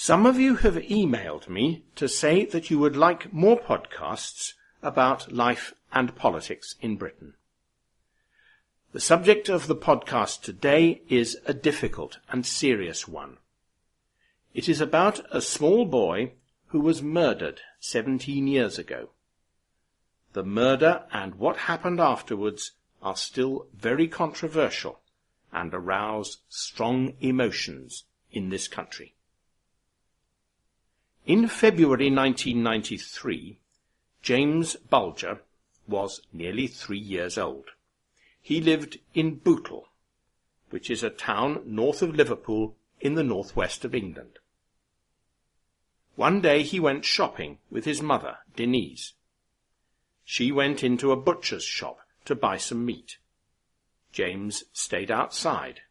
Some of you have emailed me to say that you would like more podcasts about life and politics in Britain. The subject of the podcast today is a difficult and serious one. It is about a small boy who was murdered 17 years ago. The murder and what happened afterwards are still very controversial and arouse strong emotions in this country. In February 1993, James Bulger was nearly 3 years old. He lived in Bootle, which is a town north of Liverpool in the northwest of England. One day he went shopping with his mother, Denise. She went into a butcher's shop to buy some meat. James stayed outside.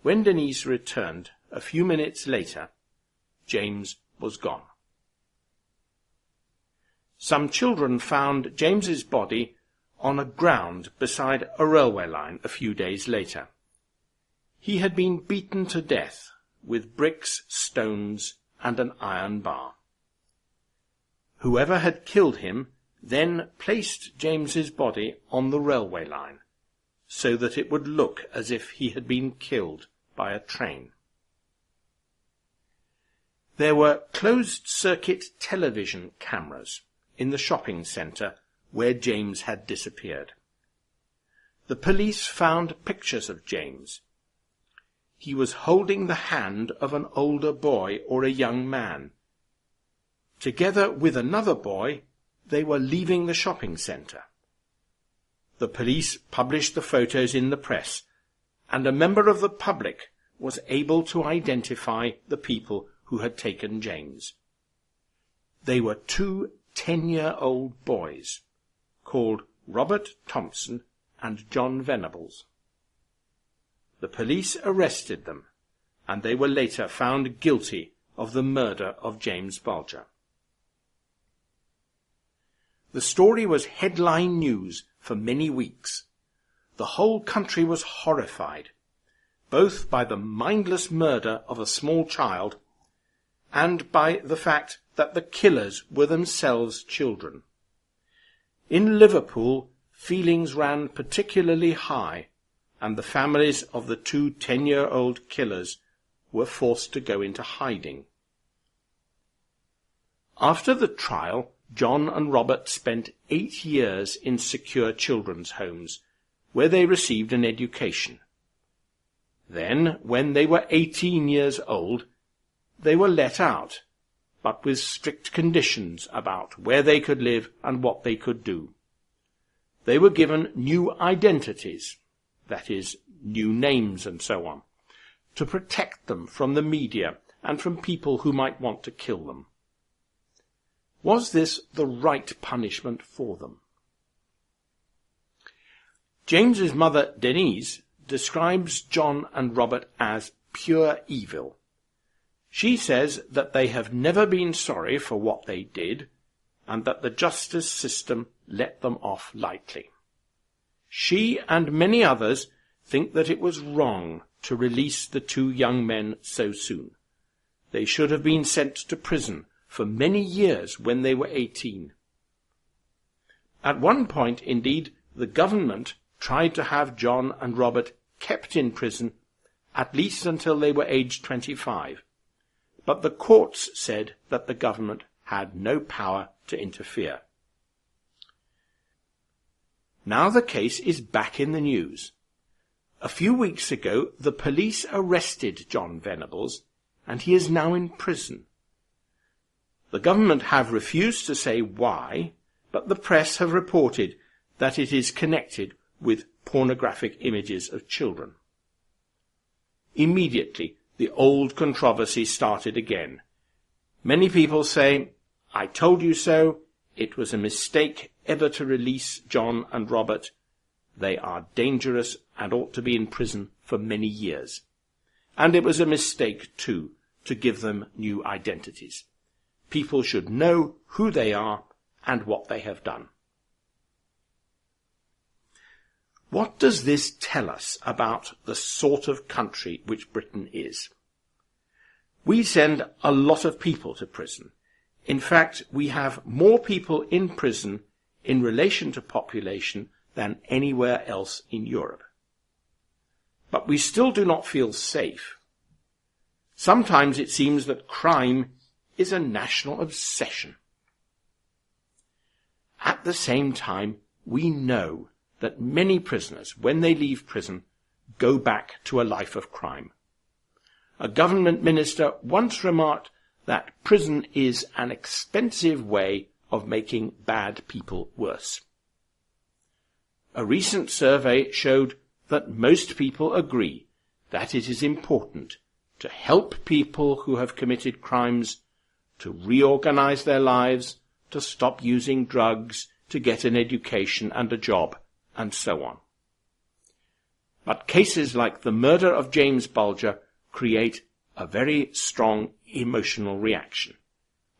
When Denise returned a few minutes later, James was gone. Some children found James's body on a ground beside a railway line a few days later. He had been beaten to death with bricks, stones, and an iron bar. Whoever had killed him then placed James's body on the railway line so that it would look as if he had been killed by a train. There were closed-circuit television cameras in the shopping centre where James had disappeared. The police found pictures of James. He was holding the hand of an older boy or a young man. Together with another boy, they were leaving the shopping centre. The police published the photos in the press, and a member of the public was able to identify the people who had taken James. They were two 10-year-old boys called Robert Thompson and Jon Venables. The police arrested them, and they were later found guilty of the murder of James Bulger. The story was headline news for many weeks. The whole country was horrified, both by the mindless murder of a small child and by the fact that the killers were themselves children. In Liverpool, feelings ran particularly high, and the families of the two 10-year-old killers were forced to go into hiding. After the trial, John and Robert spent 8 years in secure children's homes, where they received an education. Then, when they were 18 years old, they were let out, but with strict conditions about where they could live and what they could do. They were given new identities, that is, new names and so on, to protect them from the media and from people who might want to kill them. Was this the right punishment for them? James's mother, Denise, describes John and Robert as pure evil. She says that they have never been sorry for what they did, and that the justice system let them off lightly. She and many others think that it was wrong to release the two young men so soon. They should have been sent to prison for many years when they were 18. At one point, indeed, the government tried to have John and Robert kept in prison at least until they were aged 25. But the courts said that the government had no power to interfere. Now the case is back in the news. A few weeks ago, the police arrested Jon Venables, and he is now in prison. The government have refused to say why, but the press have reported that it is connected with pornographic images of children. Immediately, the old controversy started again. Many people say, "I told you so. It was a mistake ever to release John and Robert. They are dangerous and ought to be in prison for many years. And it was a mistake, too, to give them new identities. People should know who they are and what they have done." What does this tell us about the sort of country which Britain is? We send a lot of people to prison. In fact, we have more people in prison in relation to population than anywhere else in Europe. But we still do not feel safe. Sometimes it seems that crime is a national obsession. At the same time, we know that many prisoners, when they leave prison, go back to a life of crime. A government minister once remarked that prison is an expensive way of making bad people worse. A recent survey showed that most people agree that it is important to help people who have committed crimes to reorganize their lives, to stop using drugs, to get an education and a job, and so on. But cases like the murder of James Bulger create a very strong emotional reaction,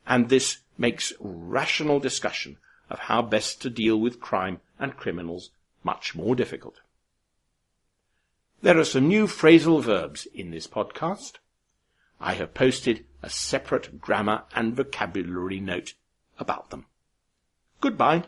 and this makes rational discussion of how best to deal with crime and criminals much more difficult. There are some new phrasal verbs in this podcast. I have posted a separate grammar and vocabulary note about them. Goodbye.